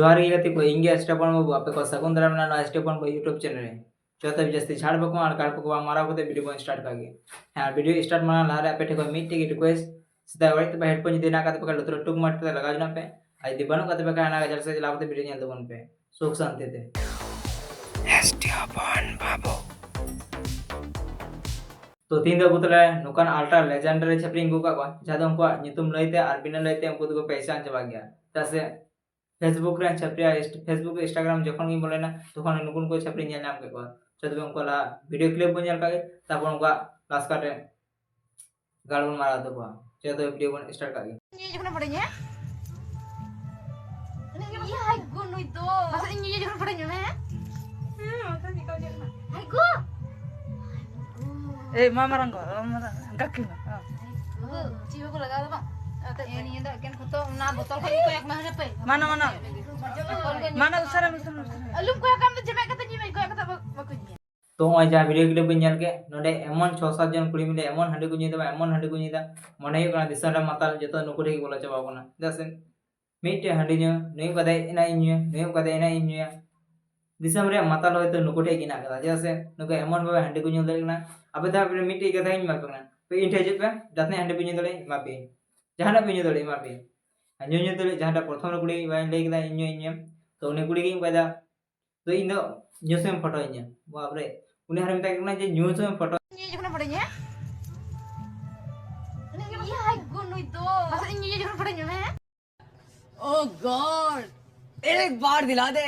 जोहार गे गति को इंगे स्टेपन बाबू आपे को सगुन दाराम ना स्टेपन बाबू यूट्यूब चैनल रे जोते जस्ती झाड़ बको और काड़ बको मारा को वीडियो बन स्टार्ट कागे हां वीडियो स्टार्ट माना लारे आपे ठेको मिट टिक रिक्वेस्ट सदा वाइट पे हेडफोन जदी ना काते पे लुतुर टुक मट ते लगा जना पे आई दि बनो काते पे का ना जल से लावते वीडियो नेल दबन पे सुख शांति ते स्टेपन बाबू तो तीन दो बुतले नुकान अल्ट्रा लेजेंडरी छपरिंग गुका को जादो उनको नितुम लइते और बिना लइते उनको तो पहचान चबा गया तसे फेसबुक रे छपरिया फेसबुक इंस्टाग्राम जखन गी बोलेना तखन नुकुन को छपरी नेल नाम के को जदि उनको ला वीडियो क्लिप बन नेल कागे तापर उनको लास्ट काटे गाड़बन मारा दो को जदि वीडियो बन स्टार्ट कागे ये जखन पड़ेnya ini hai go nuit do masa ini jekon pड़ेnya me masa ni kau jekna hai go mama ranggo gakki cibo ko laga bang atau ini ndak kan foto na botol kau koyak mah pe mana usara alum koyak kam jeme kata jeme koyak kata baku ji तो ओय जा video clip बन nail के नोडे एमन 6-7 जन कुड़ी मिले एमन हंडी को नीदा एमन हंडी को नीदा मने हुई कना दिसन रे माताल जतो नुकुरे बोला चबा कना जसे मीटे हंडी न्यू नई कदे इना इन्यू नई कदे इना इन्यू दिसम रे माताल होय तो नुकुटे किना कदा जसे नुको एमन बाबा हंडी को न्यू दरेना अबे दा मीटे कदा इन मापना पे इन ठे पे जतने हंडी पे न्यू दरे मापे जहाना पे न्यू दरे मापे न्यू न्यू दरे जहाटा प्रथम कुड़ी बाय ले कदा इन्यू इन्यू तो उनी कुड़ी गिन कदा तो इन दो न्यूज़ में फोटो इन्यू बाप रे उनी हर मिता कना जे न्यूज़ में फोटो ये जखन पड़ेnya ini hai go nuit do masa ini jekon pड़ेnya me oh god एक बार दिला दे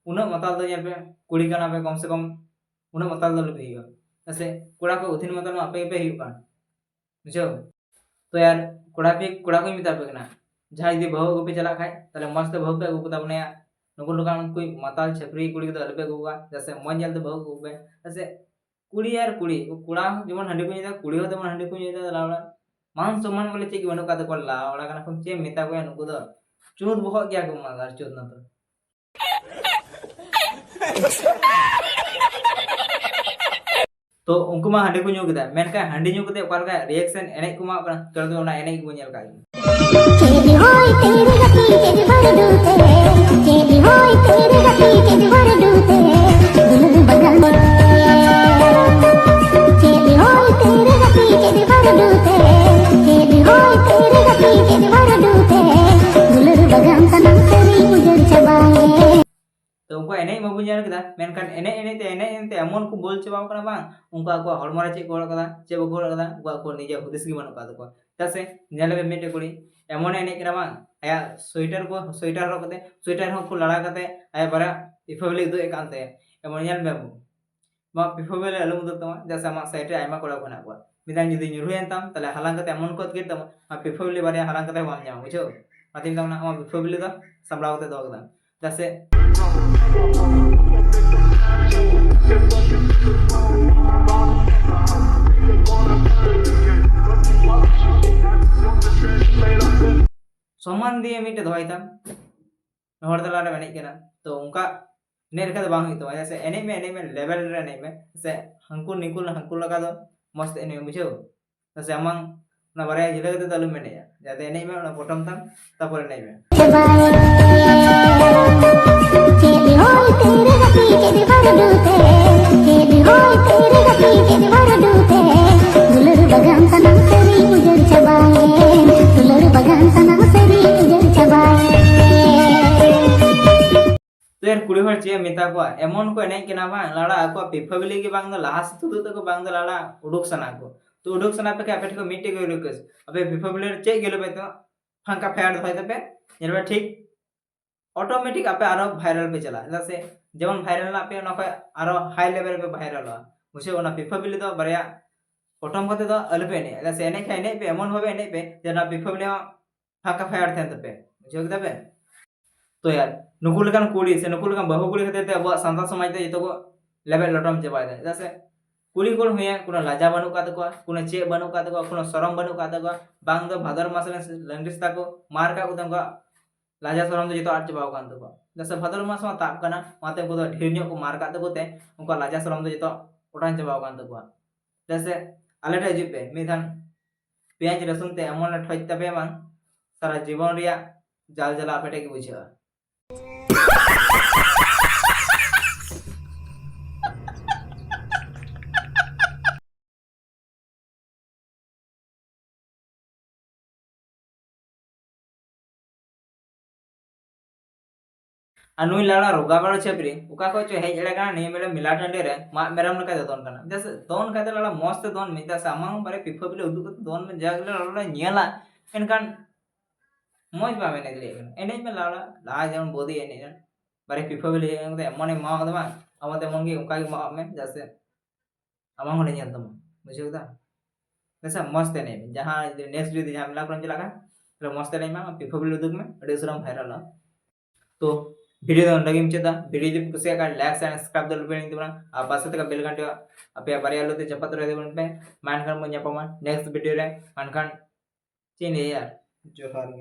उना मताल दो यार पे कुड़ी कना पे कम से कम उना मताल दो पे हियो ऐसे कुड़ा को उथिन मताल में आपे पे हियो कान बुझो तो यार कुड़ा को मिता पे कना जहां यदि बहु को पे चला खाए तले मस्त बहु पे को तब ने नुकुन लुकान कोई मताल छपरी कुड़ी को अलबे गुगा जैसे मन जल तो बहु गुबे ऐसे कुड़ी यार कुड़ी कुड़ा जेमन हंडी को नीदा कुड़ी हो तो मन हंडी को नीदा लावड़ा मान सम्मान बोले चे कि बनु का तो को लावड़ा कना को चे मिता को नुकु दो चूत बहो गया को मागार चूत न तो उनको मा हंडी को न्यू केदा मेनका हंडी न्यू कते ओकार का रिएक्शन एने को मा कर दो ना एने को नेल का चेली होय तेरे गति के भर दूते चेली होय तेरे गति के भर दूते दुल्हन बगल चेली होय तेरे गति के भर दूते चेली होय तेरे गति के भर दूते दुल्हन बगल सनम तेरी उजड़ चबाए तो उनको एने मबु नेल केदा मेनकान एने ते एमन को बोल चबाव कना बांग उनको को हड़मो रे चे को कदा चे बको कदा को निजे हुदिस गी बनु का तो तसे नेलबे मेटे कुड़ी एमन एने करा बांग आया स्वेटर रो कते स्वेटर हो को लड़ा कते आया बरा इफबले दो एकांते एमन नेल मेबु मा इफबले अलम दो तमा जैसे मा साइड रे आयमा कोड़ा बना को मिदान जदी न्युरुयन तम तले हलांग कते एमन को गेट तम मा इफबले बारे हलांग कते बाम जाम बुझो मातिन तम ना मा इफबले दो सबला कते दो कदा जैसे सम्मान दिए मिटे दवाईताम हर तला रे एने केना तो उनका नेर का बांग तो जैसे एने में लेवल रे एने में जैसे हंकुल निकुल हंकुल लगा दो मस्त एने बुझो जैसे अमंग ना बारे जिले के दलु में ने जाते एने में ना बॉटम तम तापर एने में चेली होय तेरे गति के भर दूते चेली होय तेरे गति के भर दूते दुल्हन बगन सनम तेरी उजड़ चबाए दुल्हन बगन सनम तेरी उजड़ चबाए तो यार कुड़ी हर चे मिता को एमन को एने केना बा लाड़ा को पिफबली के बांग लास्ट तो को बांग लाड़ा उडुक सना को तो उडुक सना पे के को मिटे को रुकस अबे पिफबली चे गेलो पे तो फंका फेड होय तबे नेरबे ठीक ऑटोमेटिक आपे आरो वायरल पे चला जैसे जेमन वायरल ना पे ना को आरो हाई लेवल पे वायरल हो मुझे ओना पिफबली तो बरिया प्रथम कते तो अलबे ने जैसे एने खाने पे एमन भाबे एने पे जना पिफबली फंका फेड थेन तबे बुझो तबे तो यार नुकुल कान कुड़ी से नुकुल कान बहु कुड़ी खते अब सांता समाज ते जतो को लेवल लटम चबाय दे जैसे कुड़ी कोन हुया कोनो लाजा बनु का तको कोनो चे बनु का तको कोनो शरम बनु का तको बांग दो भादर मास में लंडिस ताको मार का उतंगा लाजा शरम दो जतो आट चबाव कान तको जैसे भादर मास में ताप कना माते को ढेर न्यो को मार का तको ते उनका लाजा शरम दो जतो उठान चबाव कान तको जैसे आले टे जिपे मिधान पेंज रसुन ते अमन ठोज तबे बांग सारा जीवन रिया जाल जला आप के बुझा नुई लाड़ा रोगा बाड़ा छपरी उका को चो हेज एड़ा गाना नहीं मेरे मिला टंडे रे मा मेरम लका दोन काना जैसे दोन काते लाड़ा मस्त दोन मिदा सामांग बारे पिफा बिले उदु को दोन में जागले लाड़ा नियला एनकान मौज बा मेने दिले एने में लाड़ा ला जेमन बोदी एने बारे पिफा बिले एंगदे मने मा होदा बा अमते मंगे उका के मा में जैसे अमांग होने जंतम बुझे दा जैसे मस्त एने जहां नेक्स्ट जो जहां मिला करन चला का तो मस्त एने में पिफा बिले उदु में अडे सुरम भाइरल तो वीडियो दो लगी मुझे वीडियो जब कुछ का लाइक एंड सब्सक्राइब दल पे नहीं तो आप पास तक बेल घंटे अपे बारे आलो ते चपत रहे बन पे मान कर मुझे पमा नेक्स्ट वीडियो रे मान कर चीन यार जोहार